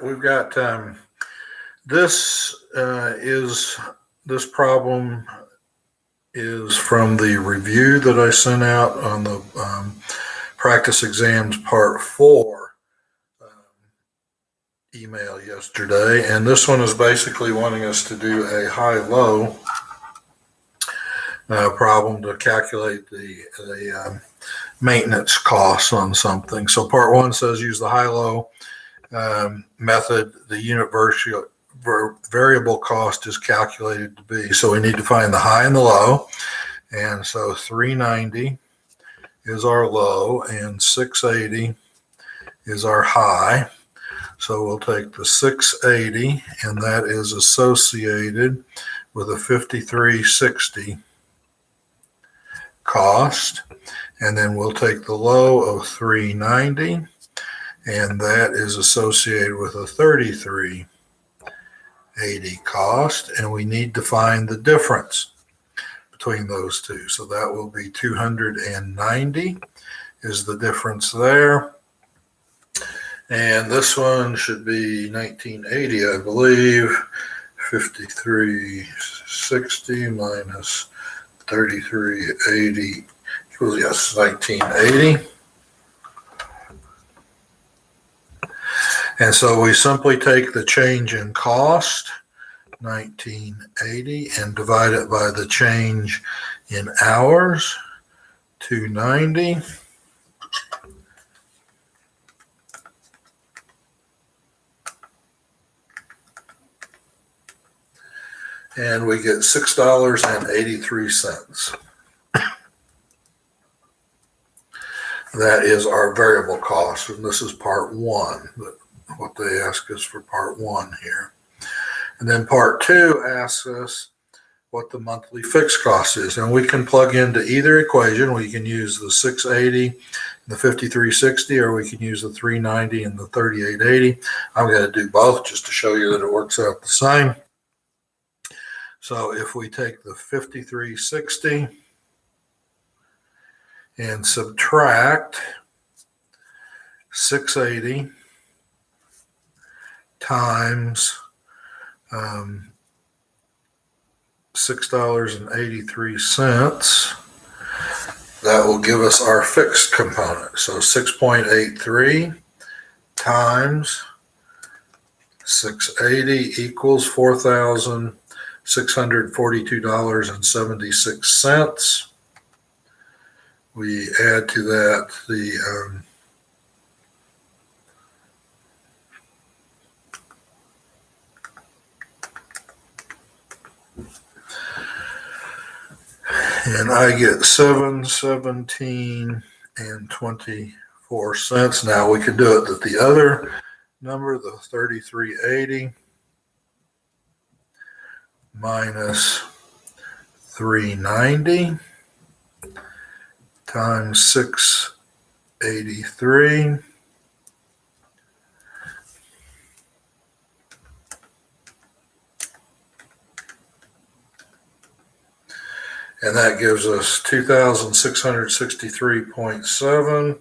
we've got this this problem is from the review that I sent out on the practice exams part 4 email yesterday, and this one is basically wanting us to do a high-low problem to calculate the maintenance costs on something. So part 1 says use the high-low method. The unit variable cost is calculated to be. So we need to find the high and the low. And so 390 is our low and 680 is our high. So we'll take the 680, and that is associated with a 5360 cost. And then we'll take the low of 390, and that is associated with a 3380 cost. And we need to find the difference between those two. So that will be 290 is the difference there. And this one should be 1980, I believe. 5360 minus 3380 equals, yes, 1980. And so we simply take the change in cost, 1980, and divide it by the change in hours, 290. And we get $6.83. That is our variable cost, and this is part 1, what they ask us for part 1 here. And then part 2 asks us what the monthly fixed cost is. And we can plug into either equation. We can use the 680 and the 5360, or we can use the 390 and the 3880. I'm going to do both just to show you that it works out the same. So if we take the 5360 and subtract 680 times $6.83, that will give us our fixed component. So 6.83 times 680 equals $4,642.76. We add to that the and I get $7.17 and 24 cents. Now we can do it at the other number, the 3380 minus 390 times 683 and that gives us 2,663.7.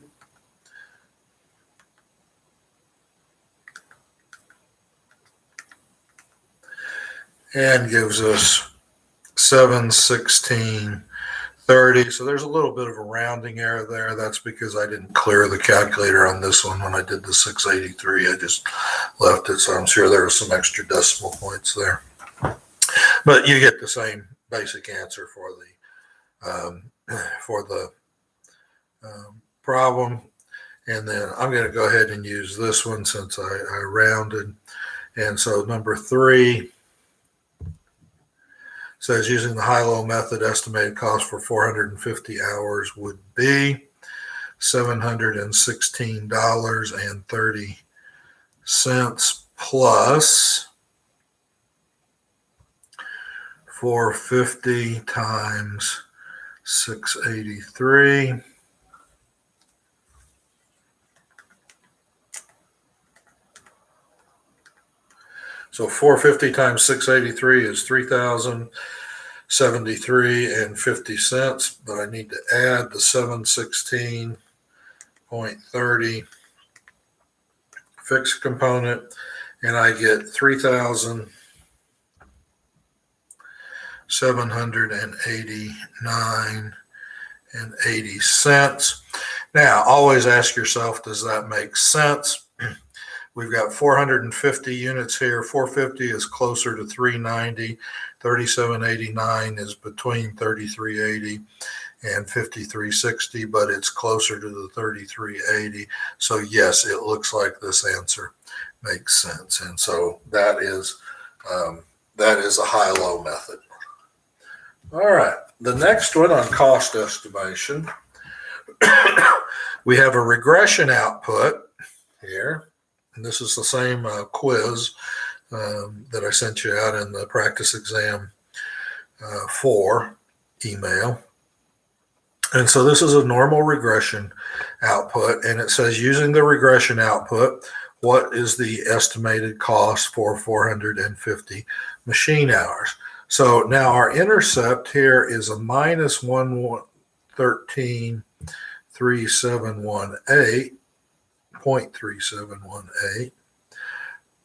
And gives us 716.30. So there's a little bit of a rounding error there. That's because I didn't clear the calculator on this one when I did the 683. I just left it, so I'm sure there were some extra decimal points there. But you get the same basic answer for the problem. And then I'm going to go ahead and use this one since I rounded. And so number 3 says using the high-low method, estimated cost for 450 hours would be $716.30 plus 450 times 683. So 450 times 683 is 3,073.50 cents, but I need to add the 716.30 fixed component and I get 3,789.80 cents. Now, always ask yourself, does that make sense? We've got 450 units here. 450 is closer to 390. 3789 is between 3380 and 5360, but it's closer to the 3380. So yes, it looks like this answer makes sense. And so that is a high-low method. All right, the next one on cost estimation, we have a regression output here. And this is the same quiz that I sent you out in the practice exam 4 email. And so this is a normal regression output, and it says using the regression output, what is the estimated cost for 450 machine hours? So now our intercept here is a minus 113.3718 0.3718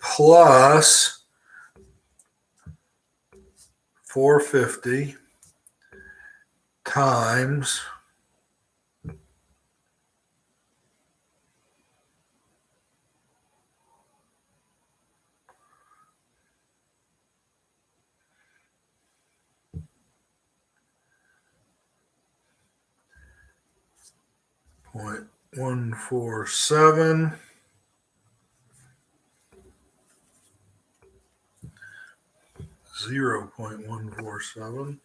plus 450 times 0.147 0.147,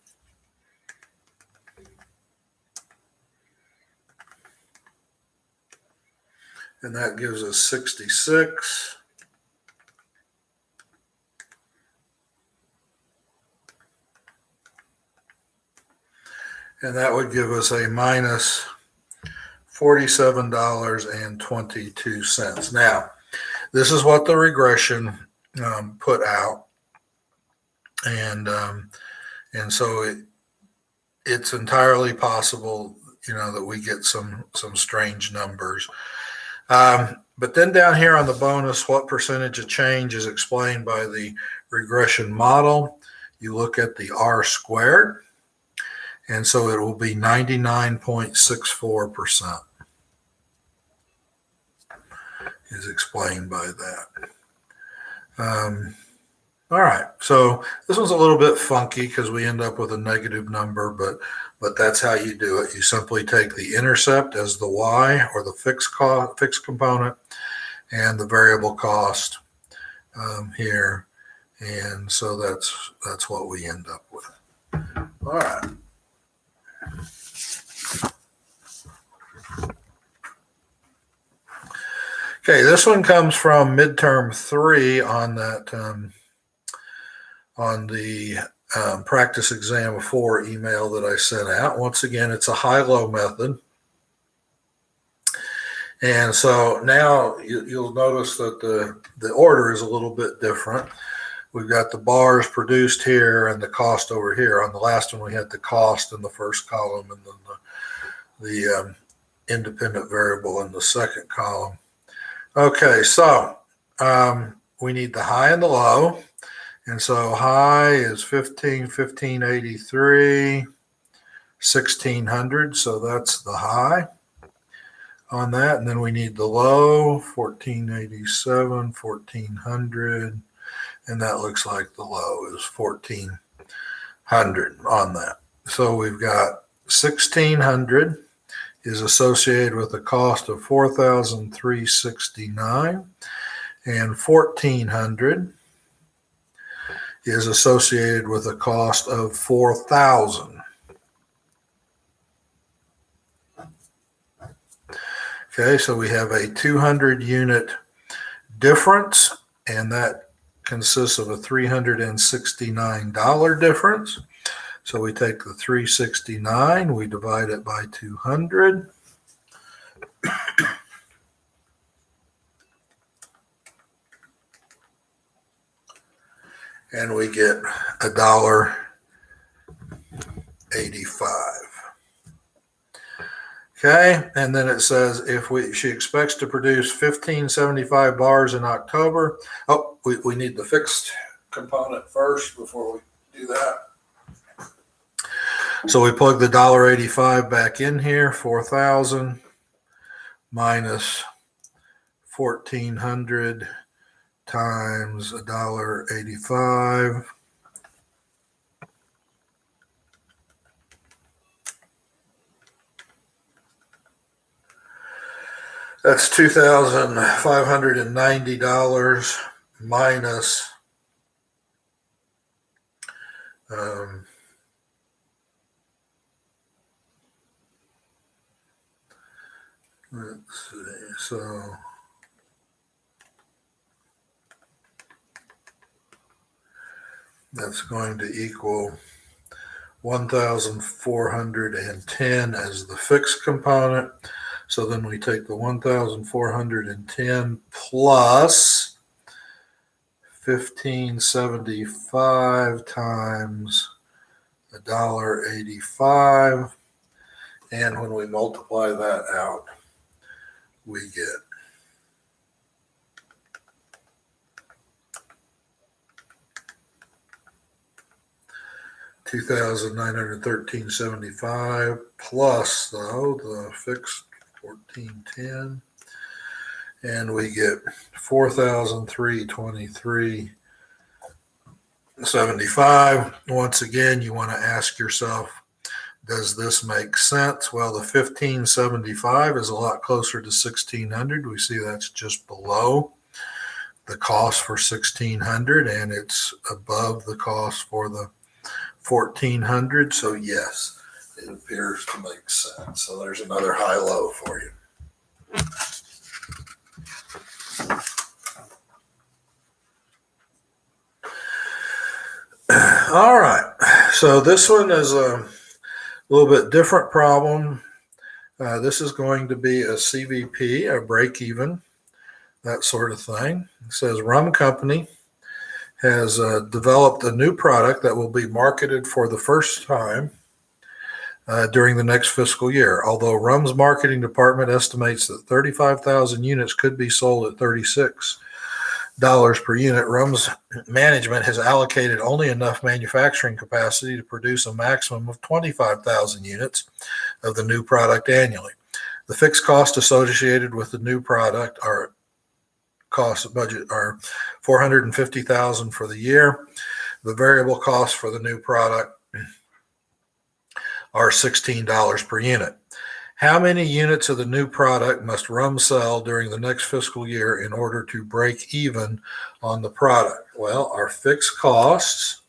and that gives us 66. And that would give us a minus $47.22. Now, this is what the regression put out, and so it's entirely possible, that we get some strange numbers. But then down here on the bonus, what percentage of change is explained by the regression model? You look at the R squared, and so it will be 99.64% is explained by that. All right, so this one's a little bit funky because we end up with a negative number, but that's how you do it. You simply take the intercept as the y, or the fixed component, and the variable cost here, and so that's what we end up with. All right. Okay, this one comes from midterm 3 on that on the practice exam 4 email that I sent out. Once again, it's a high-low method. And so now you'll notice that the order is a little bit different. We've got the bars produced here and the cost over here. On the last one, we had the cost in the first column and then the independent variable in the second column. Okay, so we need the high and the low. And so high is 1583, 1600. So that's the high on that. And then we need the low, 1487, 1400. And that looks like the low is 1400 on that. So we've got 1600 is associated with a cost of 4,369, and 1400 is associated with a cost of 4,000. Okay, so we have a 200 unit difference, and that consists of a $369 difference. So we take the 369, we divide it by 200. And we get $1.85. Okay, and then it says she expects to produce 1575 bars in October. Oh, we need the fixed component first before we do that. So we plug the $1.85 back in here, 4,000 minus 1,400 times $1.85. That's $2,590 minus let's see, so that's going to equal 1,410 as the fixed component. So then we take the 1,410 plus 1,575 times $1.85. And when we multiply that out, we get $2,913.75 plus the fixed 1,410, and we get 4,323.75. Once again, you want to ask yourself, does this make sense? Well, the 1,575 is a lot closer to 1,600. We see that's just below the cost for 1,600, and it's above the cost for the 1,400. So yes, it appears to make sense. So there's another high-low for you. All right. So this one is a little bit different problem. This is going to be a CVP, a break-even, that sort of thing. It says Rum Company has developed a new product that will be marketed for the first time during the next fiscal year. Although Rum's marketing department estimates that 35,000 units could be sold at $36 per unit, Rum's management has allocated only enough manufacturing capacity to produce a maximum of 25,000 units of the new product annually. The fixed cost associated with the new product are cost budget are $450,000 for the year. The variable costs for the new product are $16 per unit. How many units of the new product must Rum sell during the next fiscal year in order to break even on the product? Well, our fixed costs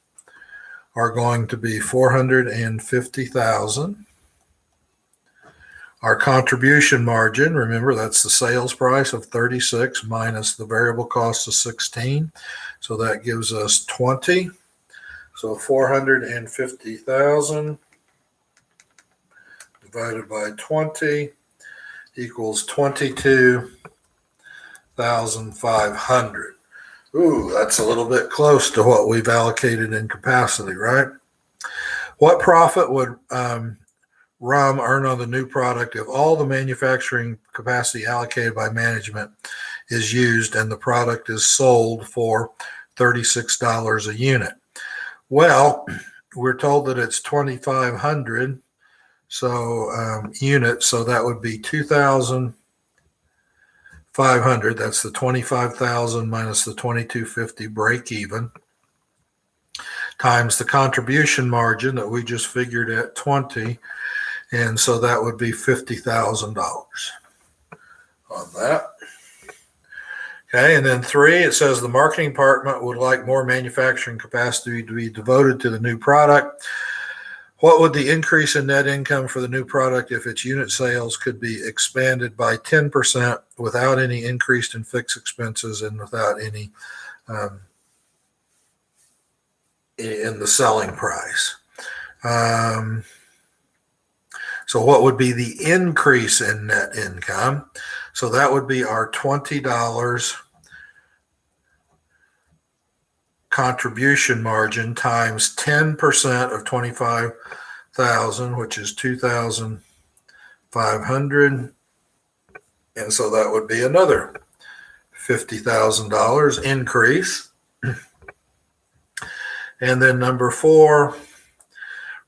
are going to be $450,000. Our contribution margin, remember, that's the sales price of 36 minus the variable cost of 16. So that gives us 20. So 450,000 divided by 20 equals 22,500. Ooh, that's a little bit close to what we've allocated in capacity, right? What profit would Rum earn on the new product if all the manufacturing capacity allocated by management is used and the product is sold for $36 a unit? Well, we're told that it's 2,500 units, so that would be 2,500. That's the 25,000 minus the 2,250 break even times the contribution margin that we just figured at 20. And so that would be $50,000 on that. Okay, and then 3, it says the marketing department would like more manufacturing capacity to be devoted to the new product. What would the increase in net income for the new product if its unit sales could be expanded by 10% without any increase in fixed expenses and without any in the selling price? So what would be the increase in net income? So that would be our $20 contribution margin times 10% of 25,000, which is 2,500 500. And so that would be another $50,000 increase. And then number 4,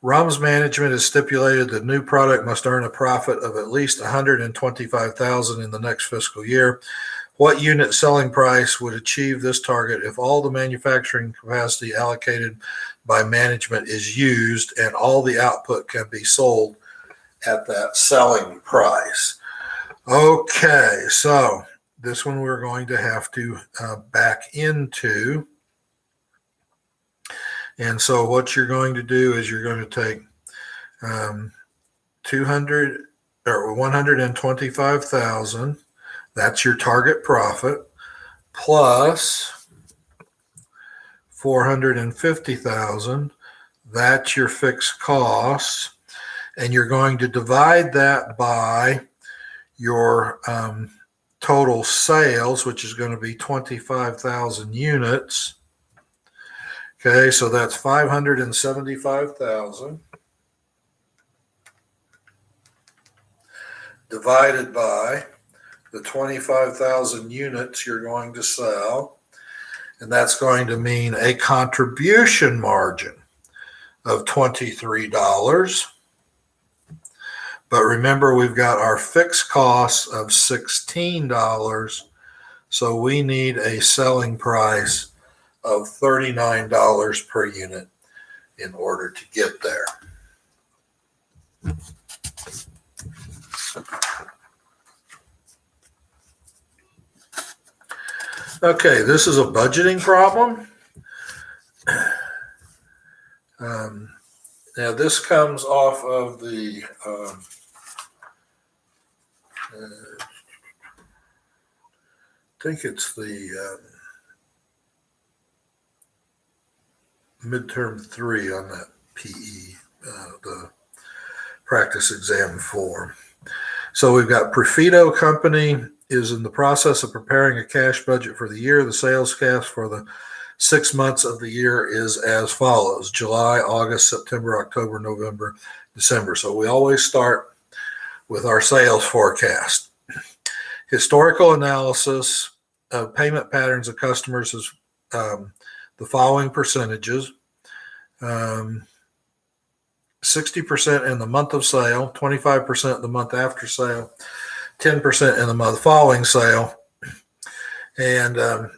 RUMS management has stipulated the new product must earn a profit of at least $125,000 in the next fiscal year. What unit selling price would achieve this target if all the manufacturing capacity allocated by management is used and all the output can be sold at that selling price? Okay, so this one we're going to have to back into. And so what you're going to do is you're going to take 200 or 125,000. That's your target profit, plus 450,000. That's your fixed costs, and you're going to divide that by your total sales, which is going to be 25,000 units. Okay, so that's 575,000 divided by the 25,000 units you're going to sell, and that's going to mean a contribution margin of $23. But remember, we've got our fixed costs of $16, so we need a selling price of $39 per unit in order to get there. Okay, this is a budgeting problem. Now this comes off of the I think it's the midterm 3 on that PE, the practice exam 4. So we've got Profito Company is in the process of preparing a cash budget for the year. The sales cash for the 6 months of the year is as follows: July, August, September, October, November, December. So we always start with our sales forecast. Historical analysis of payment patterns of customers is the following percentages: 60% in the month of sale, 25% the month after sale, 10% in the month following sale. And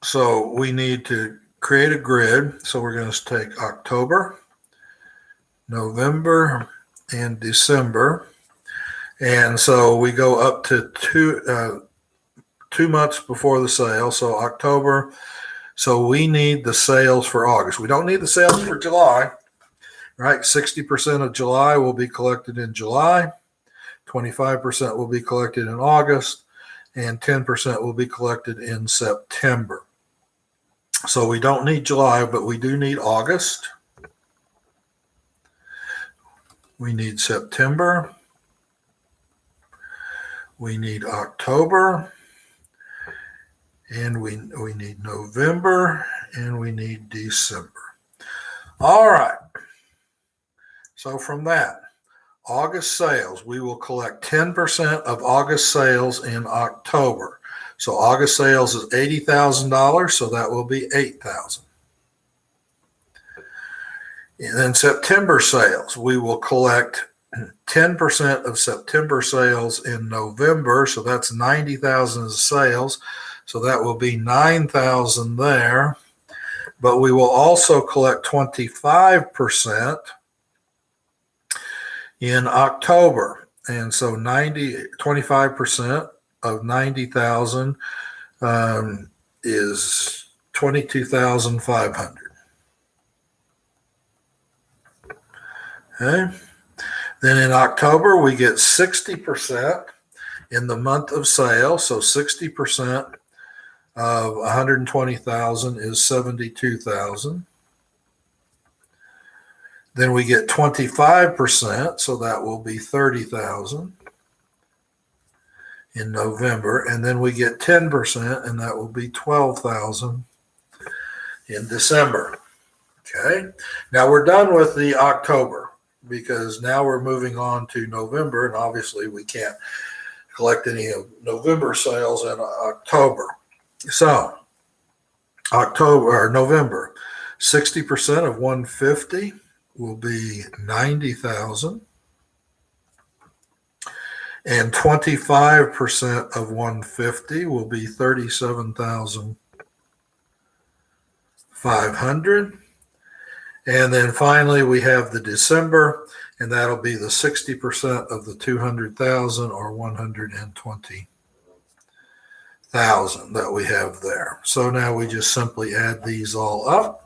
so we need to create a grid. So we're going to take October, November, and December. And so we go up to 2 months before the sale. So October. So we need the sales for August. We don't need the sales for July, right? 60% of July will be collected in July, 25% will be collected in August, and 10% will be collected in September. So we don't need July, but we do need August. We need September. We need October. And we need November, and we need December. All right. So from that, August sales, we will collect 10% of August sales in October. So August sales is $80,000, so that will be $8,000. And then September sales, we will collect 10% of September sales in November, so that's $90,000 sales. So that will be $9,000 there, but we will also collect 25% in October. And so 25% of 90,000 is 22,500. Okay. Then in October, we get 60% in the month of sale. So 60% of 120,000 is 72,000. Then we get 25%, so that will be 30,000 in November. And then we get 10%, and that will be 12,000 in December. Okay, now we're done with the October. because now we're moving on to November, and obviously we can't collect any of November sales in October. So October or November, 60% of 150 will be 90,000, and 25% of 150 will be 37,500. And then finally we have the December, and that'll be the 60% of the 200,000, or 120,000 that we have there. So now we just simply add these all up.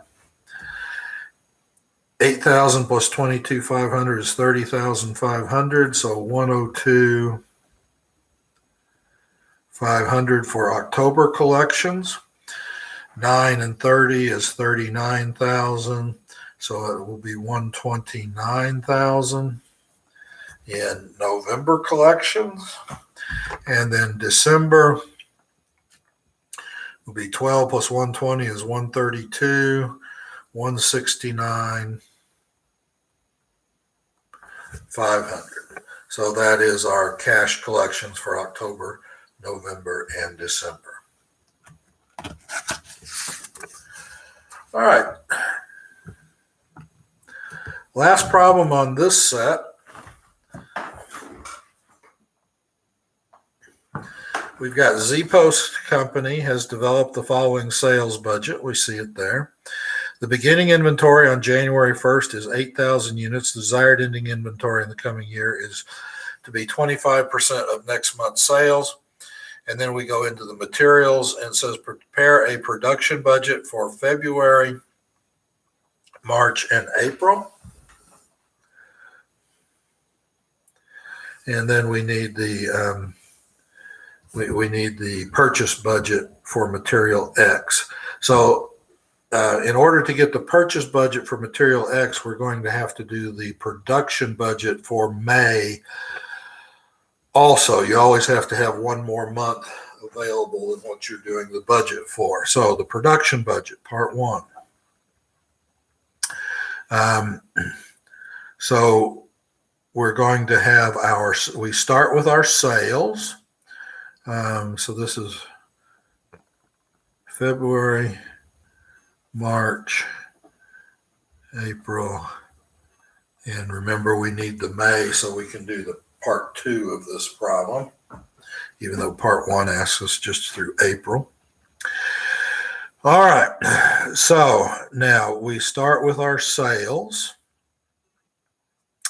8,000 plus 22,500 is 30,500. So 102,500 for October collections. 9 and 30 is 39,000. So it will be 129,000 in November collections. And then December will be 12 plus 120 is 132, 169,500. So that is our cash collections for October, November, and December. All right. Last problem on this set. We've got Z-Post Company has developed the following sales budget. We see it there. The beginning inventory on January 1st is 8,000 units. Desired ending inventory in the coming year is to be 25% of next month's sales. And then we go into the materials, and it says prepare a production budget for February, March, and April. And then we need the we need the purchase budget for material X. So in order to get the purchase budget for material X, we're going to have to do the production budget for May. Also, you always have to have one more month available than what you're doing the budget for. So the production budget, part one. So we're going to have we start with our sales. So this is February, March, April, and remember we need the May so we can do the part two of this problem, even though part one asks us just through April. All right, so now we start with our sales.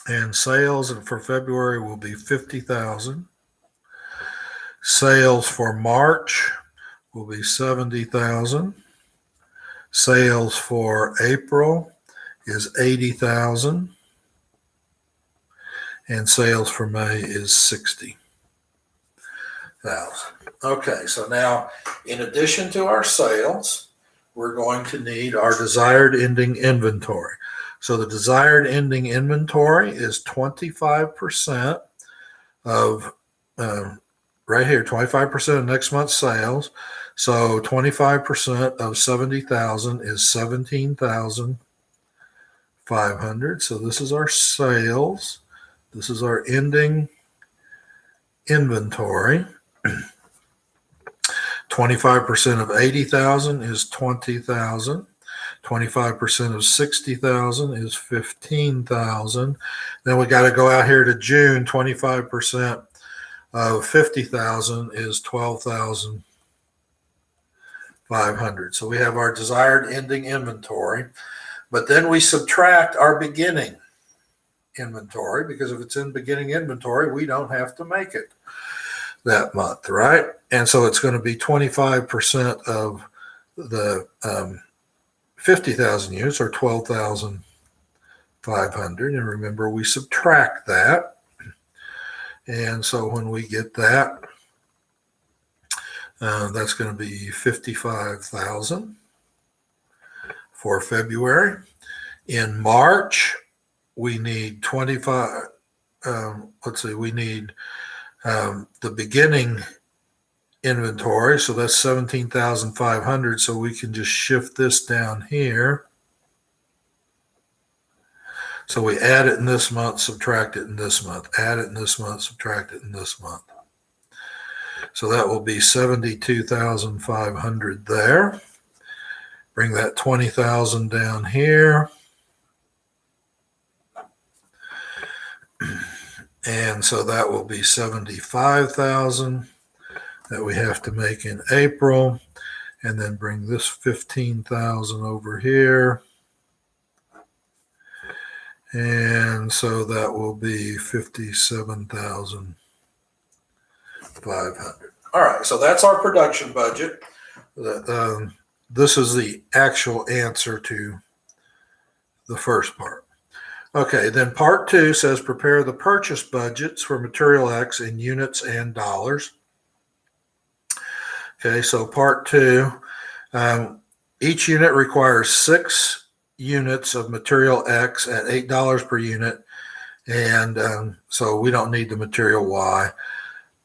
And sales for February will be 50,000. Sales for March will be 70,000. Sales for April is 80,000. And sales for May is 60,000. Okay, so now in addition to our sales, we're going to need our desired ending inventory. So the desired ending inventory is 25% of, right here, 25% of next month's sales. So 25% of 70,000 is 17,500. So this is our sales. This is our ending inventory. 25% of 80,000 is 20,000. 25% of 60,000 is 15,000. Then we got to go out here to June. 25% of 50,000 is 12,500. So we have our desired ending inventory, but then we subtract our beginning inventory, because if it's in beginning inventory, we don't have to make it that month, right? And so it's going to be 25% of the 50,000 units, or 12,500. And remember, we subtract that. And so when we get that, that's going to be 55,000 for February. In March, we need 25. We need the beginning inventory, so that's 17,500. So we can just shift this down here. So we add it in this month, subtract it in this month, add it in this month, subtract it in this month. So that will be 72,500 there. Bring that 20,000 down here. And so that will be 75,000 that we have to make in April. And then bring this 15,000 over here. And so that will be 57,500. All right, so that's our production budget. This is the actual answer to the first part. Okay, then part 2 says prepare the purchase budgets for material X in units and dollars. Okay, so part 2, each unit requires 6 units of material X at $8 per unit, and so we don't need the material Y.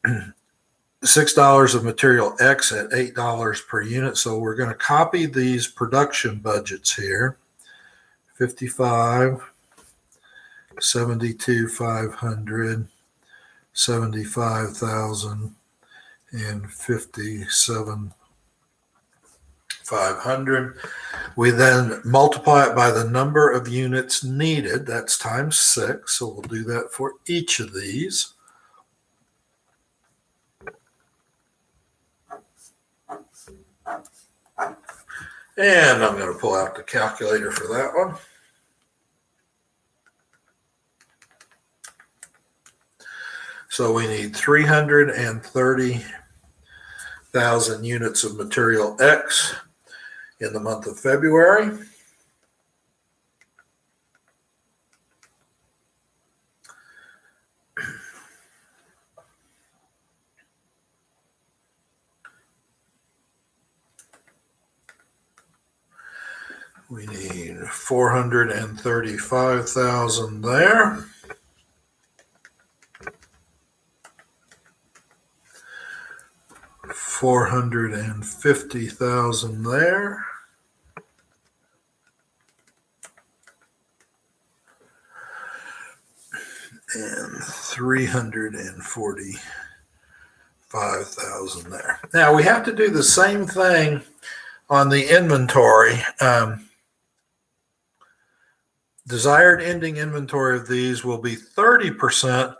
$6 of material X at $8 per unit, so we're going to copy these production budgets here. 55, 72,500, 75,000, and 57,500. We then multiply it by the number of units needed. That's times 6. So we'll do that for each of these. And I'm going to pull out the calculator for that one. So we need 330,000 units of material X in the month of February. We need 435,000 there. $450,000 there. And 345,000 there. Now we have to do the same thing on the inventory. Desired ending inventory of these will be 30%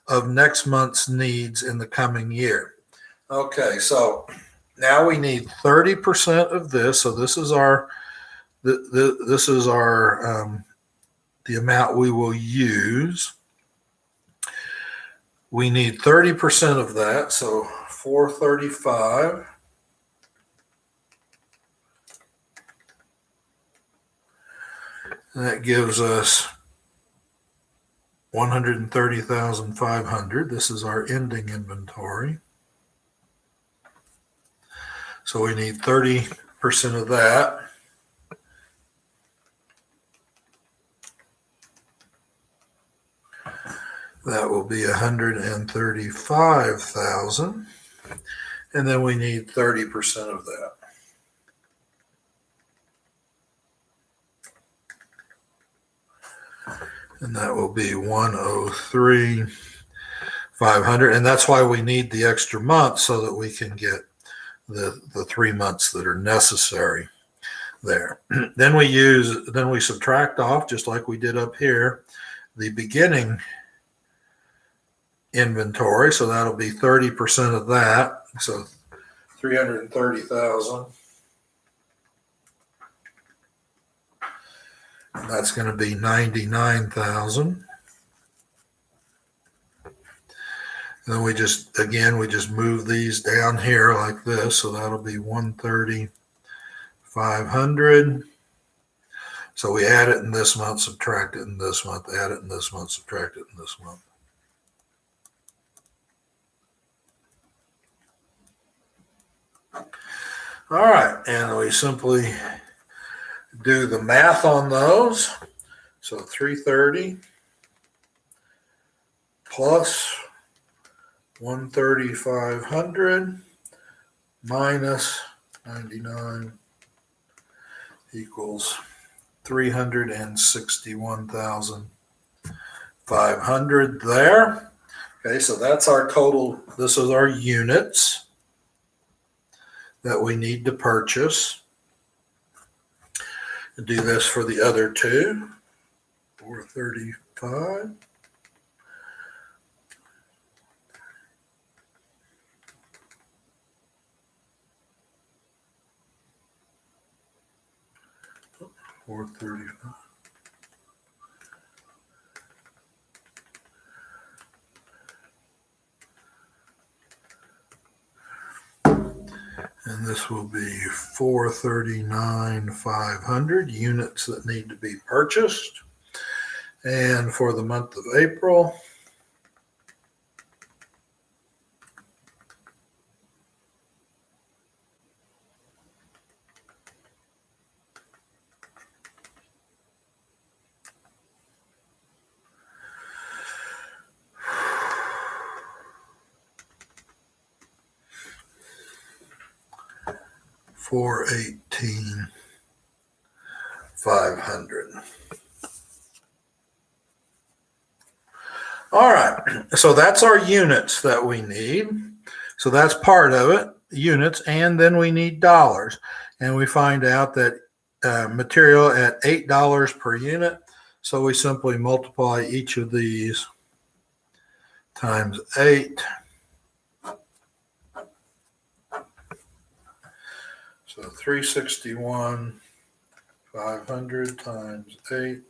of next month's needs in the coming year. Okay, so now we need 30% of this. So this is our the amount we will use. We need 30% of that, so 435. And that gives us 130,500. This is our ending inventory. So we need 30% of that. That will be 135,000. And then we need 30% of that. And that will be 103,500. And that's why we need the extra month, so that we can get the 3 months that are necessary there. Then we subtract off, just like we did up here, the beginning inventory. So that'll be 30% of that. So 330,000. And that's going to be 99,000. And then we just move these down here like this. So that'll be 130,500. So we add it in this month, subtract it in this month, add it in this month, subtract it in this month. All right, and we simply do the math on those. So 330 plus 130,500 minus 99 equals 361,500. 500 there. Okay, so that's our total. This is our units that we need to purchase. Do this for the other two. 435. $435. And this will be 439,500 units that need to be purchased. And for the month of April, $418,500. All right, so that's our units that we need. So that's part of it, units, and then we need dollars. And we find out that material at $8 per unit. So we simply multiply each of these times 8. So 361,500 times 8.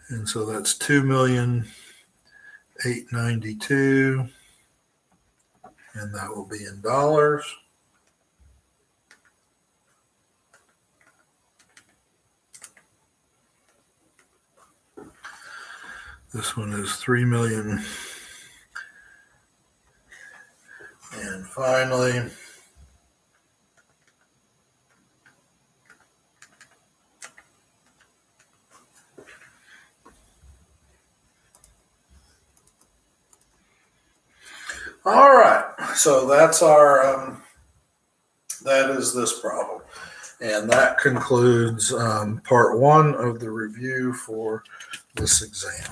And so that's 2,892,000, and that will be in dollars. This one is 3 million. And finally, all right, so that's our, that is this problem. And that concludes part 1 of the review for this exam.